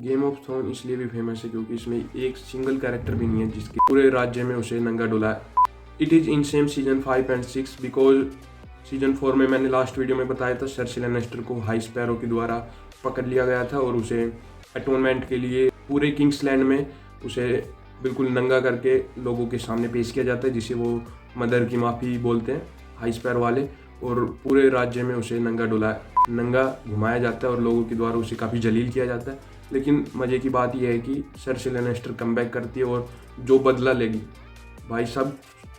Game of throne इसलिए भी famous है क्योंकि इसमें एक सिंगल कैरेक्टर भी नहीं है जिसके पूरे राज्य में उसे नंगा डुला है। It is in same season 5 and 6 because season 4 में मैंने लास्ट वीडियो में बताया था सर्सी लैनिस्टर को हाई स्पैरो के द्वारा पकड़ लिया गया था और उसे अटोनमेंट के लिए पूरे किंग्सलैंड में उसे बिल्कुल नंगा करके लोगों के सामने पेश किया जाता है, जिसे वो मदर की माफ़ी बोलते हैं हाई स्पैरो वाले, और पूरे राज्य में उसे नंगा घुमाया जाता है और लोगों के द्वारा उसे काफ़ी जलील किया जाता है। लेकिन मज़े की बात यह है कि सर्सी लैनिस्टर कमबैक करती है और जो बदला लेगी, भाई साहब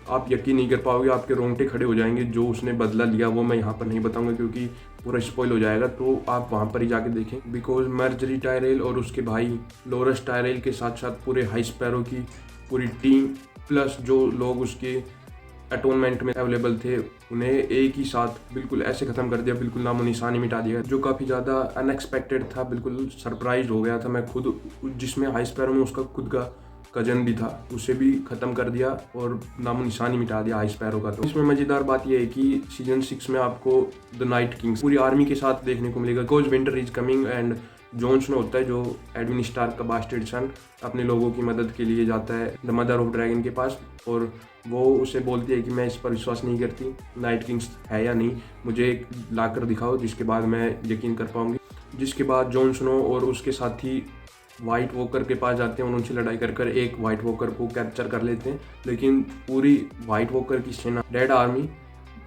आप यकीन नहीं कर पाओगे, आपके रोंगटे खड़े हो जाएंगे। जो उसने बदला लिया वो मैं यहाँ पर नहीं बताऊंगा क्योंकि पूरा स्पॉइल हो जाएगा, तो आप वहाँ पर ही जाके देखें। बिकॉज मर्जरी टायरेल और उसके भाई लोरस टायरेल के साथ साथ पूरे हाई स्पैरो की पूरी टीम प्लस जो लोग उसके अटोनमेंट में अवेलेबल थे उन्हें एक ही साथ बिल्कुल ऐसे ख़त्म कर दिया, बिल्कुल नामो निशान ही मिटा दिया, जो काफ़ी ज़्यादा अनएक्सपेक्टेड था। बिल्कुल सरप्राइज हो गया था मैं खुद, जिसमें हाई स्पैरो में उसका खुद का कजन भी था, उसे भी ख़त्म कर दिया और नामो निशान ही मिटा दिया हाई स्पैरो का। तो इसमें मज़ेदार बात यह है कि सीजन 6 में आपको द नाइट किंग्स पूरी आर्मी के साथ देखने को मिलेगा। Because winter is coming and Jon Snow होता है जो एडविन स्टार्क का बास्टर्ड सन, अपने लोगों की मदद के लिए जाता है द मदर ऑफ ड्रैगन के पास, और वो उसे बोलती है कि मैं इस पर विश्वास नहीं करती, नाइट किंग्स है या नहीं, मुझे एक लाकर दिखाओ जिसके बाद मैं यकीन कर पाऊंगी। जिसके बाद जॉन स्नो और उसके साथी वाइट वॉकर के पास जाते हैं और उनसे लड़ाई कर एक वाइट वॉकर को कैप्चर कर लेते हैं। लेकिन पूरी वाइट वॉकर की सेना, रेड आर्मी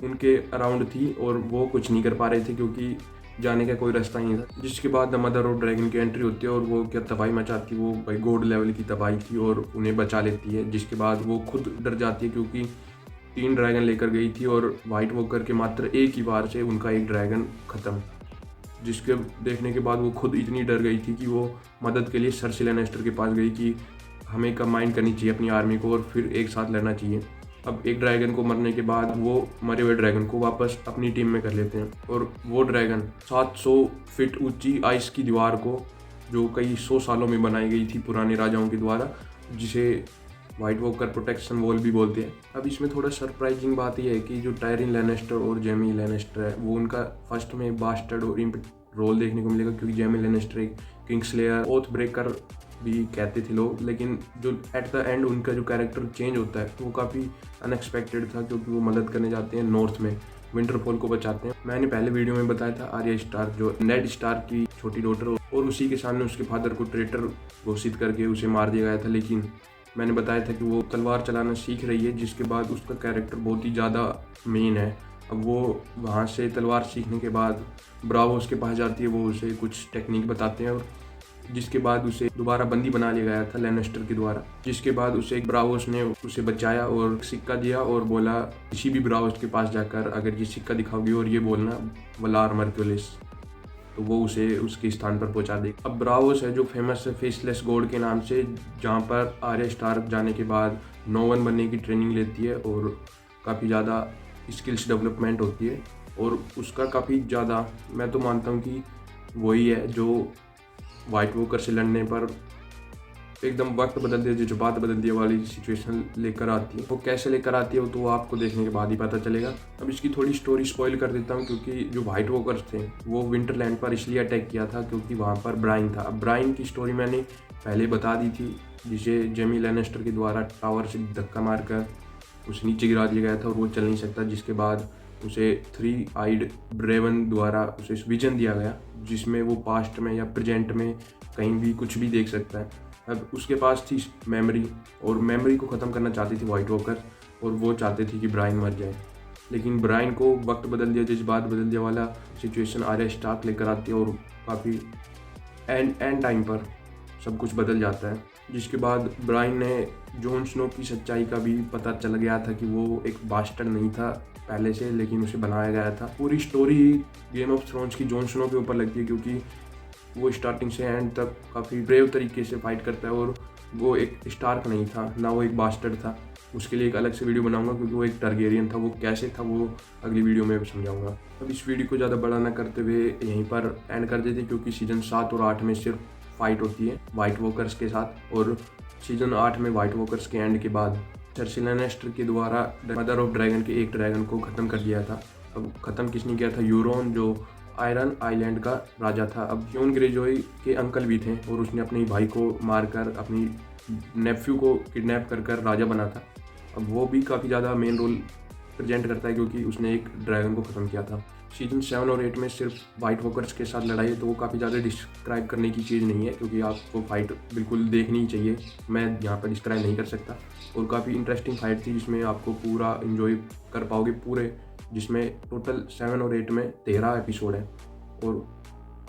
उनके अराउंड थी और वो कुछ नहीं कर पा रहे थे क्योंकि जाने का कोई रास्ता ही नहीं था। जिसके बाद द मदर ऑफ ड्रैगन की एंट्री होती है और वो क्या तबाही मचाती है, वो भाई गोड लेवल की तबाही थी और उन्हें बचा लेती है। जिसके बाद वो खुद डर जाती है क्योंकि 3 ड्रैगन लेकर गई थी और वाइट वॉकर के मात्र एक ही बार से उनका एक ड्रैगन ख़त्म। जिसके देखने के बाद वो खुद इतनी डर गई थी कि वो मदद के लिए सर्सी लैनिस्टर के पास गई कि हमें कंबाइन करनी चाहिए अपनी आर्मी को और फिर एक साथ लड़ना चाहिए। अब एक ड्रैगन को मरने के बाद वो मरे हुए ड्रैगन को वापस अपनी टीम में कर लेते हैं और वो ड्रैगन 700 फीट ऊंची आइस की दीवार को, जो कई 100 सालों में बनाई गई थी पुराने राजाओं के द्वारा, जिसे वाइट वॉकर प्रोटेक्शन वॉल भी बोलते हैं। अब इसमें थोड़ा सरप्राइजिंग बात यह है कि जो टायरिन लैनिस्टर और जेमी लैनिस्टर है वो उनका फर्स्ट में बास्टर्ड और रोल देखने को मिलेगा, क्योंकि जेमी लैनिस्टर एक किंग्सलेयर ओथ ब्रेकर भी कहते थे लोग, लेकिन जो एट द एंड उनका जो कैरेक्टर चेंज होता है तो वो काफ़ी अनएक्सपेक्टेड था क्योंकि वो मदद करने जाते हैं नॉर्थ में, विंटरफॉल को बचाते हैं। मैंने पहले वीडियो में बताया था आर्या स्टार्क जो नेड स्टार्क की छोटी डॉटर, और उसी के सामने उसके फादर को ट्रेटर घोषित करके उसे मार दिया गया था। लेकिन मैंने बताया था कि वो तलवार चलाना सीख रही है, जिसके बाद उसका कैरेक्टर बहुत ही ज़्यादा मेन है। अब वो वहाँ से तलवार सीखने के बाद ब्रावोस के पास जाती है, वो उसे कुछ टेक्निक बताते हैं और जिसके बाद उसे दोबारा बंदी बना लिया गया था लैनिस्टर के द्वारा। जिसके बाद उसे ब्रावोस ने उसे बचाया और सिक्का दिया और बोला किसी भी ब्रावोस के पास जाकर अगर ये सिक्का दिखाओगी और ये बोलना वलार मर्क्युलिस, तो वो उसे उसके स्थान पर पहुंचा दे। अब ब्रावोस है जो फेमस है फेसलेस गॉड के नाम से, जहाँ पर आर्या स्टार्क जाने के बाद नोवन बनने की ट्रेनिंग लेती है और काफ़ी ज़्यादा स्किल्स डेवलपमेंट होती है। और उसका काफ़ी ज़्यादा मैं तो मानता हूँ कि वही है जो वाइट वॉकर से लड़ने पर एकदम वक्त बदल दिया, जो बात बदल दिया वाली सिचुएशन लेकर आती है। वो कैसे लेकर आती है तो वो आपको देखने के बाद ही पता चलेगा। अब इसकी थोड़ी स्टोरी स्पॉइल कर देता हूँ, क्योंकि जो वाइट वॉकर्स थे वो विंटरलैंड पर इसलिए अटैक किया था क्योंकि वहाँ पर ब्राइन था। अब ब्राइन की स्टोरी मैंने पहले बता दी थी, जिसे जेमी लैनिस्टर के द्वारा टावर से धक्का मारकर उसे नीचे गिरा दिया गया था और वो चल नहीं सकता। जिसके बाद उसे 3 आइड ड्रेवन द्वारा उसे विजन दिया गया, जिसमें वो पास्ट में या प्रेजेंट में कहीं भी कुछ भी देख सकता है। अब उसके पास थी मेमोरी और मेमोरी को ख़त्म करना चाहती थी वाइट वॉकर, और वो चाहते थे कि ब्राइन मर जाए। लेकिन ब्राइन को वक्त बदल दिया, जज्बात बदल दिया वाला सिचुएशन आर्या स्टार्क लेकर आती है और काफ़ी एंड टाइम पर सब कुछ बदल जाता है। जिसके बाद ब्राइन ने जॉन स्नो की सच्चाई का भी पता चल गया था कि वो एक बास्टर्ड नहीं था पहले से, लेकिन उसे बनाया गया था। पूरी स्टोरी गेम ऑफ थ्रोन्स की जॉन स्नो के ऊपर लगती है क्योंकि वो स्टार्टिंग से एंड तक काफ़ी ब्रेव तरीके से फाइट करता है और वो एक स्टार्क नहीं था, ना वो एक बास्टर्ड था। उसके लिए एक अलग से वीडियो बनाऊंगा क्योंकि वो एक टारगेरियन था, वो कैसे था वो अगली वीडियो में समझाऊंगा। अब इस वीडियो को ज़्यादा बड़ा ना करते हुए यहीं पर एंड कर देते, क्योंकि सीजन 7 और 8 में सिर्फ फाइट होती है वाइट वॉकर्स के साथ, और सीजन 8 में वाइट वॉकर्स के एंड के बाद सर्सी लैनिस्टर के द्वारा मदर ऑफ ड्रैगन के एक ड्रैगन को ख़त्म कर दिया था। अब ख़त्म किसने किया था? यूरोन, जो आयरन आइलैंड का राजा था। अब योन ग्रेजॉय के अंकल भी थे और उसने अपने भाई को मारकर अपनी नेफ्यू को किडनैप कर राजा बना था। अब वो भी काफ़ी ज़्यादा मेन रोल प्रेजेंट करता है क्योंकि उसने एक ड्रैगन को ख़त्म किया था। सीजन 7 और 8 में सिर्फ वाइट वॉकर्स के साथ लड़ाई है, तो वो काफ़ी ज़्यादा डिस्क्राइब करने की चीज़ नहीं है क्योंकि आपको फाइट बिल्कुल देखनी ही चाहिए। मैं यहाँ पर डिस्क्राइब नहीं कर सकता। और काफ़ी इंटरेस्टिंग फाइट थी जिसमें आपको पूरा इन्जॉय कर पाओगे पूरे, जिसमें टोटल 7 और 8 में 13 एपिसोड है और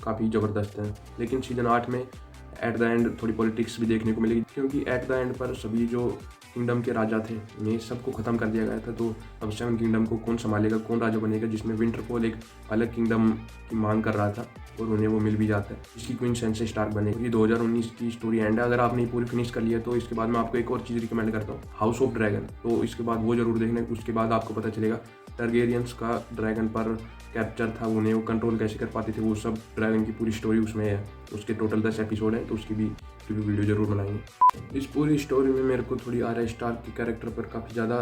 काफ़ी ज़बरदस्त है। लेकिन सीजन 8 में एट द एंड थोड़ी पॉलिटिक्स भी देखने को मिलेगी क्योंकि एट द एंड पर सभी जो किंगडम के राजा थे उन्हें सबको ख़त्म कर दिया गया था। तो अब 7 किंगडम को कौन संभालेगा, कौन राजा बनेगा, जिसमें विंटरफॉल एक अलग किंगडम की मांग कर रहा था और उन्हें वो मिल भी जाता है। इसकी क्वीन सैंसा स्टार्क बनेगी। ये 2019 की स्टोरी एंड है। अगर आपने ये पूरी फिनिश कर लिया तो इसके बाद मैं आपको एक और चीज़ रिकमेंड करता हूँ, हाउस ऑफ ड्रैगन। तो इसके बाद वो जरूर देखना। उसके बाद आपको पता चलेगा टारगेरियंस का ड्रैगन पर कैप्चर था, उन्हें वो कंट्रोल कैसे कर पाते थे, वो सब ड्रैगन की पूरी स्टोरी उसमें है। उसके टोटल 10 एपिसोड है, तो उसकी भी वीडियो जरूर बनाएंगे। इस पूरी स्टोरी में मेरे को थोड़ी आर्या स्टार्क के कैरेक्टर पर काफ़ी ज़्यादा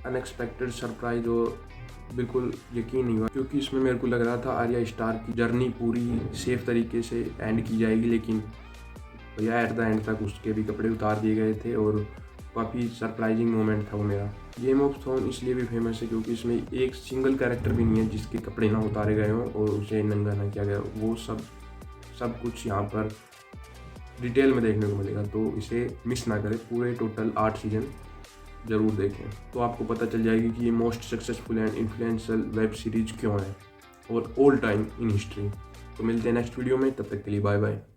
अनएक्सपेक्टेड सरप्राइज और बिल्कुल यकीन नहीं हुआ क्योंकि इसमें मेरे को लग रहा था आर्या स्टार्क की जर्नी पूरी सेफ तरीके से एंड की जाएगी, लेकिन भैया एट द एंड तक उसके भी कपड़े उतार दिए गए थे और काफ़ी सरप्राइजिंग मोमेंट था वो मेरा। गेम ऑफ थ्रोन इसलिए भी फेमस है क्योंकि इसमें एक सिंगल कैरेक्टर भी नहीं है जिसके कपड़े ना उतारे गए हों और उसे नंगा ना किया गया। वो सब कुछ यहाँ पर डिटेल में देखने को मिलेगा, तो इसे मिस ना करें। पूरे टोटल 8 सीजन ज़रूर देखें तो आपको पता चल जाएगी कि ये most successful and influential web series क्यों है और ऑल टाइम इन हिस्ट्री। तो मिलते हैं नेक्स्ट वीडियो में, तब तक के लिए बाय बाय।